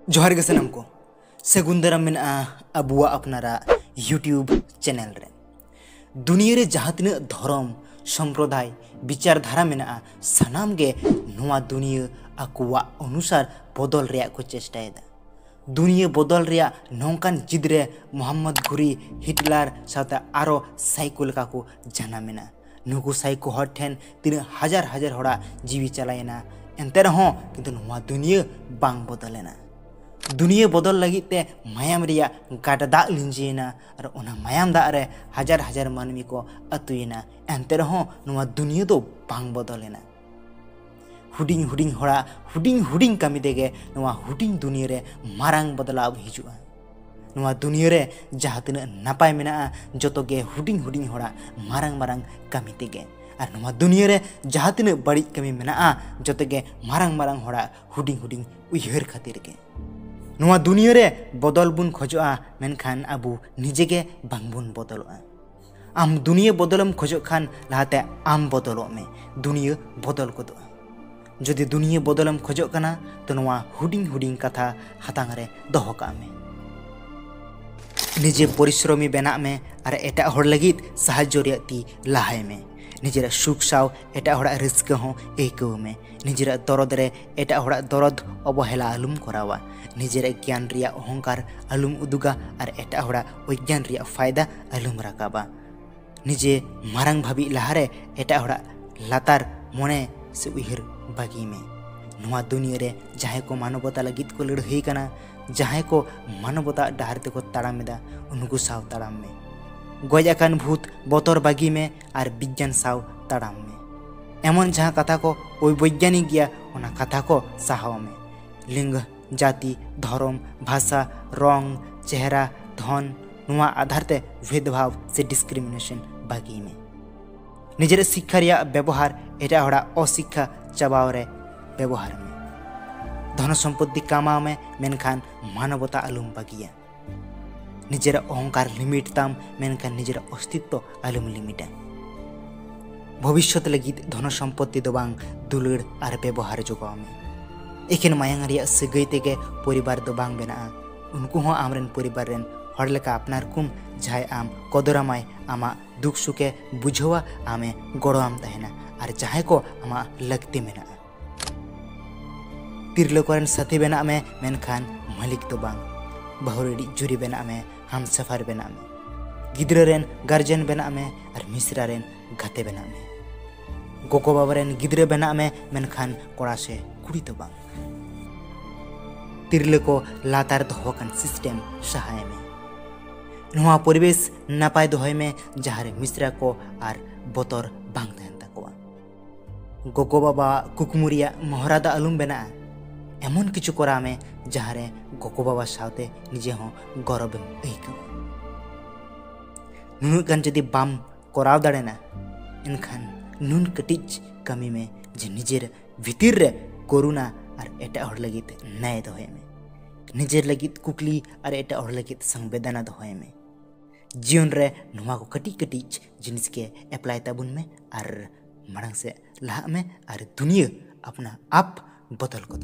जोहार गे सानाम को सगुन दाराम मेना अबुआ अपनारा यूट्यूब चैनल रे दुनिया रे जहाँ तिना धर्म संप्रदाय विचारधारा मेना सानाम गे नोआ दुनिया आकुआ अनुसार बदल रे को चेष्टायेदा। दुनिया बदल रे नौकान जिद्रे मोहम्मद घुरी हिटलर साथ आरो साइको लेका को जानामेना नुकु साइको हर ठेन तीन हजार हजार होड़ा जीवी चलायना एंते रहो किंतु नोआ दुनिया बांग बदलेना। दुनिया बदल लगित ते मायाम रिया गाटा दाग लिंजीना और उना मायाम दाग रे हजार हजार मानवी को अतुयना एंते रहो नोआ दुनिया तो बांग बदलेना। हुडिंग हुडिंग होड़ा हुडिंग हुडिंग कमी देगे नोआ हुडिंग दुनिया रे मारांग बदलाव हिजुआ। नोआ दुनिया रे जहाँ तिना नापाय मेना जोतो गे हुडिंग हुडिंग होड़ा मारांग मारांग कमी देगे और नोआ दुनिया रे जहाँ तिना बड़ी कमी मेना जोतो गे मारांग मारांग होड़ा हुडिंग हुडिंग उयहर खातिर गे। नोआ दुनिया रे बदल बुन खोजोआ मेनखान अबु निजे गे बांग बुन बदलोआ। आम दुनिया बदलम खोजो खान लहाते आम बदलो में दुनिया बदल गोदोआ। जदि दुनिया बदलम खोजो कना तो नोआ हुडिंग हुडिंग कथा हातांग रे दोहो काग में। निजे परिश्रमी बेना में और एटा होड़ लगित साहाज्य रिया ती लाहाय में। निजेरा सुख साव एटा होड़ा रस्का हो एकाव में। निजेरा दरद रे एटा होड़ा दरद अवहेला आलुम करावा। निजेरा ज्ञान रिया अहंकार आलुम उदुगा और एटा होड़ा विज्ञान रिया फायदा आलुम राकाबा। निजे मारांग भाभी लहारे एटा होड़ा लातार मोने से उहर बागी में। नोआ दुनिया रे जहाँ को मानवता लगित को लड़ाई कना जहाँ को मानवता डहार ते को ताड़ामेदा उनको साव ताड़ाम में। गजाकान भूत बतर बागी में और विज्ञान साव ताड़ाम में। एमन जहाँ कथा को ओई वैज्ञानिक गया ओना कथा को साहाव में। लिंग जाति धर्म भाषा रंग चेहरा धन नोआ आधार ते भेदभाव से डिस्क्रिमिनेशन बागी में। निजेर शिक्षा रिया व्यवहार एटा होड़ा अशिक्षा चबाव रे व्यवहार में। धन सम्पत्ति कामाव में मेनखान मानवता आलुम बागिया। निजेर अहंकार लिमिट ताम मेनखान निजेर अस्तित्व आलुम लिमिटा। भविष्य लगित धन सम्पत्ति दो बांग दुलड़ और व्यवहार जोगाव में। एखेन मायांग रिया सगै तेगे परिवार दो बांग बेना उनको हो आमरेन परिवार रेन हर लेका अपनार कुम जहाय आम कदरामाय आमा दुख सुखे बुझवा आमे गड़ो आम तहना और जहाय को आमा लगती मेना। तिरलो कोरेन साथी बेना में मेनखान मालिक तो बांग बहुरेडी जुरी बेना में हम सफर बेना में। गिद्रा रेन गार्जियन बेना में और मिश्रा रेन गाते बेना में। गोको बाबा रेन गिद्रा बेना में मेनखान कोड़ा से कुड़ी तो बांग। तिरलो को लातार दोहकन सिस्टम सहाय में। नोआ परिवेश नापाय दोहय में जहाँ रे मिश्रा को और बतर बांग तहन ताकोआ। गोगो बाबा कुकमुरिया महरादा आलुम बेना एमन किछु करा में जहाँ रे गोगो बाबा सावते निजे हो गौरव अइका। नुन गान जदि बाम कराव दाड़ेना एनखान नुन कटिज कमी में जे निजेर भितिर रे करुणा और एटा हर लगित न्याय दोहय में। निजेर लगित कुकली और एटा हर लगित संवेदना दोहय में। जीवन रे नोआ को कटी कटिज जिनिस के एप्लाई ताबुन में और मांग से लाहा में और दुनिया अपना आप बदल को।